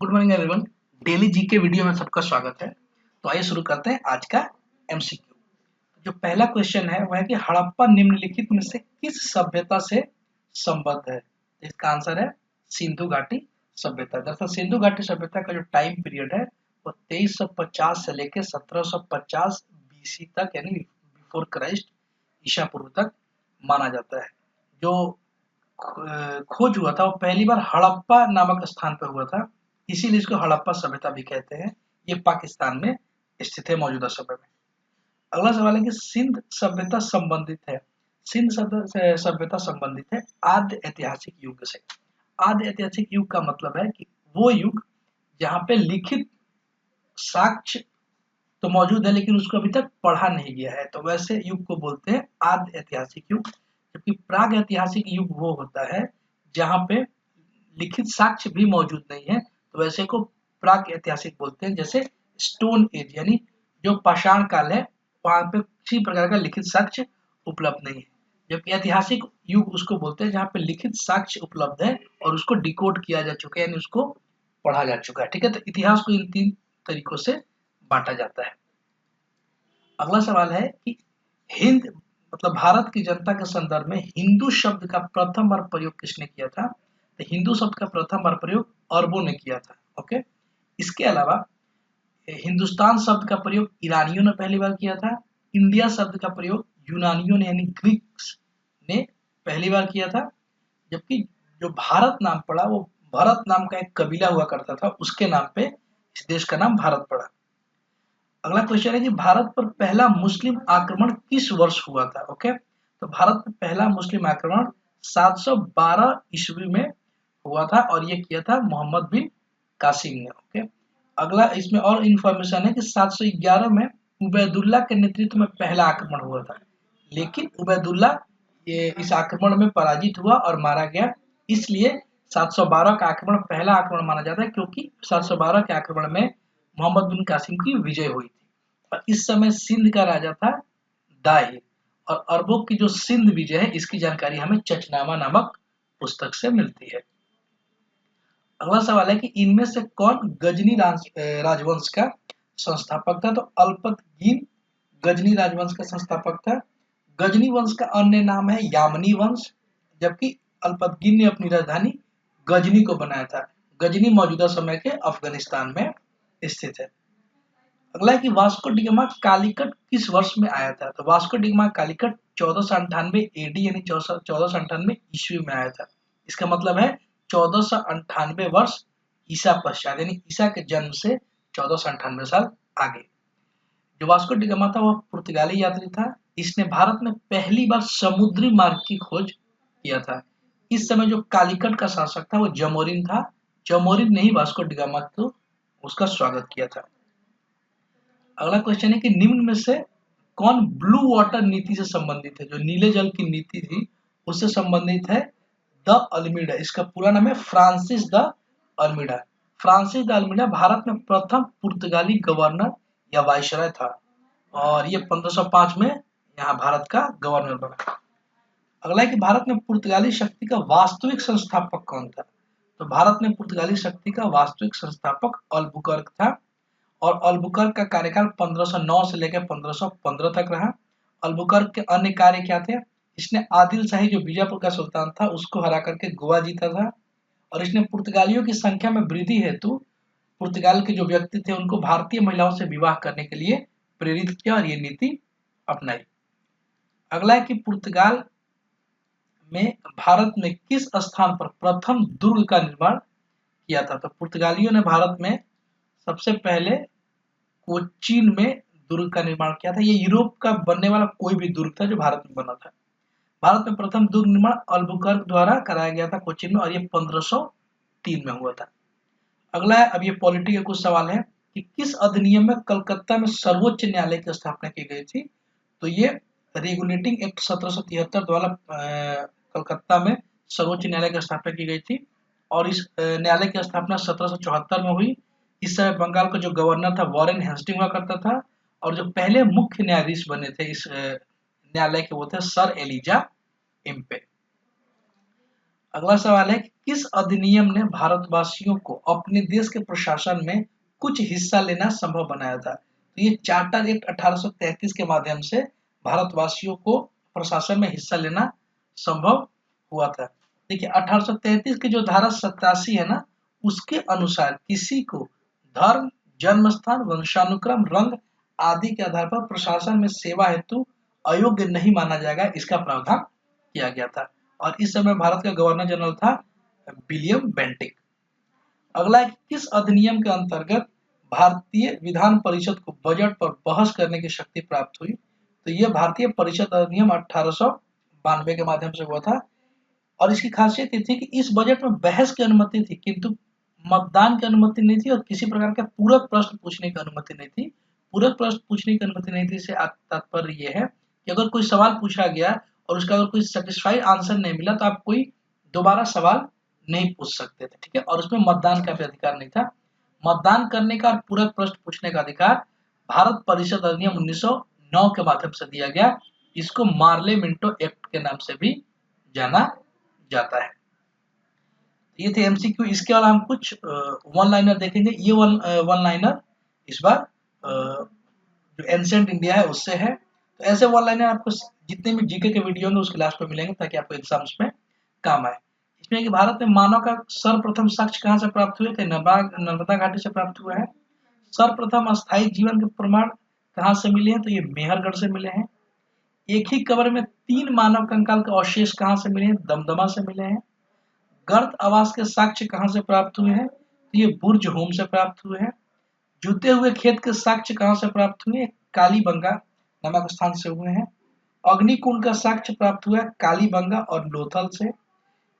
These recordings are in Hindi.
Good morning everyone. Daily GK video में सबका स्वागत है। तो आइए शुरू करते हैं आज का एमसीक्यू। जो पहला क्वेश्चन है वह है कि हड़प्पा निम्नलिखित में से किस सभ्यता से संबद्ध है। इसका आंसर है सिंधु घाटी सभ्यता। दरअसल सिंधु घाटी सभ्यता का जो टाइम पीरियड है वो 2350 से लेकर 1750 बीसी तक, यानी बिफोर क्राइस्ट, ईसा पूर्व तक माना जाता है। जो खोज हुआ था वो पहली बार हड़प्पा नामक स्थान पर हुआ था, इसीलिए इसको हड़प्पा सभ्यता भी कहते हैं। ये पाकिस्तान में स्थित है मौजूदा समय में। अगला सवाल है कि सिंध सभ्यता संबंधित है। सभ्यता संबंधित है आद्य ऐतिहासिक युग से। आद्य ऐतिहासिक युग का मतलब है कि वो युग जहाँ पे लिखित साक्ष्य तो मौजूद है लेकिन उसको अभी तक पढ़ा नहीं गया है, तो वैसे युग को बोलते हैं आद्य ऐतिहासिक युग। जबकि प्राग ऐतिहासिक युग वो होता है जहाँ पे लिखित साक्ष्य भी मौजूद नहीं है, तो वैसे को प्राग ऐतिहासिक बोलते हैं। जैसे स्टोन एज यानी जो पाषाण काल है, वहां पे किसी प्रकार का लिखित साक्ष्य उपलब्ध नहीं है। जबकि ऐतिहासिक युग उसको बोलते हैं जहाँ पे लिखित साक्ष्य उपलब्ध है और उसको डिकोड किया जा चुका है, यानी उसको पढ़ा जा चुका है। ठीक है, तो इतिहास को इन तीन तरीकों से बांटा जाता है। अगला सवाल है कि हिंद मतलब भारत की जनता के संदर्भ में हिंदू शब्द का प्रथम बार प्रयोग किसने किया था। तो हिंदू शब्द का प्रथम बार प्रयोग अरबों ने किया था। ओके, इसके अलावा हिंदुस्तान शब्द का प्रयोग ईरानियों ने पहली बार किया था। इंडिया शब्द का प्रयोग यूनानियों ने यानी ग्रीक्स ने पहली बार किया था। जबकि जो भारत नाम पड़ा वो भरत नाम का एक कबीला हुआ करता था, उसके नाम पे इस देश का नाम भारत पड़ा। अगला क्वेश्चन है कि भारत पर पहला मुस्लिम आक्रमण किस वर्ष हुआ था। ओके, तो भारत पर पहला मुस्लिम आक्रमण 712 ईस्वी में हुआ था और ये किया था मोहम्मद बिन कासिम ने। ओके, अगला इसमें और इंफॉर्मेशन है कि 711 में उबैदुल्ला के नेतृत्व में पहला आक्रमण हुआ था, लेकिन उबैदुल्ला ये इस आक्रमण में पराजित हुआ और मारा गया। इसलिए 712 का आक्रमण पहला आक्रमण माना जाता है, क्योंकि 712 के आक्रमण में मोहम्मद बिन कासिम की विजय हुई थी। और इस समय सिंध का राजा था दाहिर। और अरबों की जो सिंध विजय है इसकी जानकारी हमें चचनामा नामक पुस्तक से मिलती है। अगला सवाल है कि इनमें से कौन गजनी राजवंश का संस्थापक था। तो अल्पतगीन गजनी राजवंश का संस्थापक था। गजनी वंश का अन्य नाम है यामनी वंश, जबकि अल्पतगीन ने अपनी राजधानी गजनी को बनाया था। गजनी मौजूदा समय के अफगानिस्तान में स्थित है। अगला है कि वास्को डिगामा कालीकट किस वर्ष में आया था। तो वास्को डिगामा कालीकट 1498 एडी यानी 1498 ईस्वी में आया था। इसका मतलब है 1498 वर्ष ईसा पश्चात, यानी ईसा के जन्म से 1498 साल आगे। जो वास्को डिगामा था वह पुर्तगाली यात्री था। इसने भारत में पहली बार समुद्री मार्ग की खोज किया था। इस समय जो कालीकट का शासक था वो जमोरिन था। जमोरिन ने ही वास्को डिगामा को उसका स्वागत किया था। अगला क्वेश्चन है कि निम्न में से कौन ब्लू वाटर नीति से संबंधित है। जो नीले जल की नीति थी उससे संबंधित है द अल्मीडा। इसका पूरा नाम है Francis de Almeida. Francis de Almeida Bharat में प्रथम पुर्तगाली गवर्नर या वाइसराय था और ये 1505 में यहाँ भारत का गवर्नर बना। अगला है कि भारत में पुर्तगाली शक्ति का वास्तविक संस्थापक कौन था। तो भारत में पुर्तगाली शक्ति का वास्तविक संस्थापक अल्बुकर्क था और अल्बुकर्क का कार्यकाल 1509 से लेकर 1515 तक रहा। अल्बुकर्क के अन्य कार्य क्या थे। इसने आदिल शाही जो बीजापुर का सुल्तान था उसको हरा करके गोवा जीता था और इसने पुर्तगालियों की संख्या में वृद्धि हेतु पुर्तगाल के जो व्यक्ति थे उनको भारतीय महिलाओं से विवाह करने के लिए प्रेरित किया और ये नीति अपनाई। अगला है कि पुर्तगाल में भारत में किस स्थान पर प्रथम दुर्ग का निर्माण किया था। तो पुर्तगालियों ने भारत में सबसे पहले कोचीन में दुर्ग का निर्माण किया था। ये यूरोप का बनने वाला कोई भी दुर्ग था जो भारत में बना था। भारत में प्रथम दुर्ग निर्माण अल्बुकर्क द्वारा कराया गया था कोचीन में और ये 1503 में हुआ था। अगला है, अब ये पॉलिटी के कुछ सवाल है कि किस अधिनियम में कलकत्ता में सर्वोच्च न्यायालय की स्थापना की गई थी। तो ये रेगुलेटिंग एक्ट 1773 द्वारा कलकत्ता में सर्वोच्च न्यायालय की स्थापना की गई थी और इस न्यायालय की स्थापना 1774 में हुई। इस समय बंगाल का जो गवर्नर था वॉरेन हेस्टिंग हुआ करता था और जो पहले मुख्य न्यायाधीश बने थे इस न्यायालय के वो थे सर एलिजा इम्पे। अगला सवाल है कि किस अधिनियम ने भारतवासियों को अपने देश के प्रशासन में कुछ हिस्सा लेना संभव बनाया था? तो ये चार्टर एक्ट 1833 के माध्यम से भारतवासियों को प्रशासन में हिस्सा लेना संभव हुआ था। देखिए 1833 की जो धारा 87 है ना, उसके अनुसार किसी को धर्म, जन्म स्थान, वंशानुक्रम, रंग आदि के आधार पर प्रशासन में सेवा हेतु अयोग्य नहीं माना जाएगा, इसका प्रावधान किया गया था। और इस समय भारत का गवर्नर जनरल था विलियम बेंटिक। अगला है कि किस अधिनियम के अंतर्गत भारतीय विधान परिषद को बजट पर बहस करने की शक्ति प्राप्त हुई? तो यह भारतीय परिषद अधिनियम 1892 के माध्यम से हुआ था। और इसकी खासियत ये थी कि इस बजट में बहस की अनुमति थी, किंतु मतदान की अनुमति नहीं थी और किसी प्रकार के पूरक प्रश्न पूछने की अनुमति नहीं थी। पूरक प्रश्न पूछने की अनुमति नहीं थी से तात्पर्य ये है कि अगर कोई सवाल पूछा गया और उसका अगर कोई सेटिस्फाइड आंसर नहीं मिला तो आप कोई दोबारा सवाल नहीं पूछ सकते थे, ठीक है। और उसमें मतदान का भी अधिकार नहीं था। मतदान करने का और पूरक प्रश्न पूछने का अधिकार भारत परिषद अधिनियम 1909 के माध्यम से दिया गया। इसको मार्ले मिंटो एक्ट के नाम से भी जाना जाता है। ये थे एमसीक्यू। इसके अलावा हम कुछ वन लाइनर देखेंगे। ये वन लाइनर इस बार जो एंशिएंट इंडिया है उससे है। तो ऐसे वन लाइनर आपको जितने भी जीके के वीडियो होंगे उसके लास्ट में मिलेंगे ताकि आपको एग्जाम्स में काम आए। इसमें कि भारत में मानव का सर्वप्रथम साक्ष्य कहाँ से प्राप्त हुए थे? नर्मदा घाटी से प्राप्त हुआ है। सर्वप्रथम अस्थायी जीवन के प्रमाण कहाँ से मिले हैं? तो ये मेहरगढ़ से मिले हैं। एक ही कब्र में 3 मानव कंकाल के अवशेष कहाँ से मिले हैं? दमदमा से मिले हैं। गर्त आवास के साक्ष्य कहाँ से प्राप्त हुए हैं? तो ये बुर्ज होम से प्राप्त हुए हैं। जूते हुए खेत के साक्ष्य कहाँ से प्राप्त हुए? कालीबंगा नामक स्थान से हुए हैं। अग्निकुंड का साक्ष्य प्राप्त हुआ है कालीबंगा और लोथल से।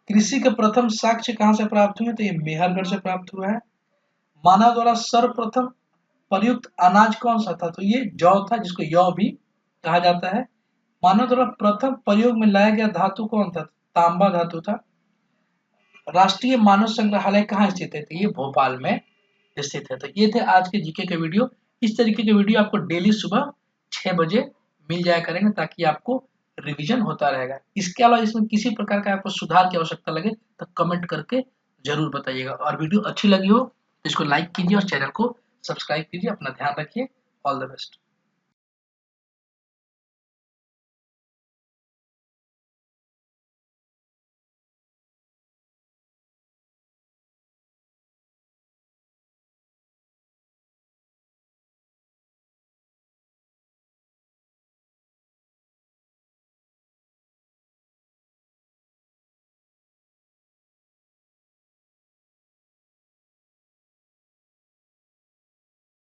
कृषि के प्रथम साक्ष्य कहाँ से प्राप्त हुए? तो ये मेहरगढ़ से प्राप्त हुआ है। मानव द्वारा सर्वप्रथम प्रयुक्त अनाज कौन सा था? तो ये जौ था, जिसको यौ भी कहा जाता है। मानव द्वारा प्रथम प्रयोग में लाया गया धातु कौन था? तांबा धातु था। राष्ट्रीय मानव संग्रहालय कहाँ स्थित है? तो ये भोपाल में स्थित है। तो ये थे आज के जीके के वीडियो। इस तरीके के वीडियो आपको डेली सुबह 6 बजे मिल जाया करेंगे ताकि आपको रिवीजन होता रहेगा। इसके अलावा इसमें किसी प्रकार का आपको सुधार की आवश्यकता लगे तो कमेंट करके जरूर बताइएगा। और वीडियो अच्छी लगी हो तो इसको लाइक कीजिए और चैनल को सब्सक्राइब कीजिए। अपना ध्यान रखिए। All the best.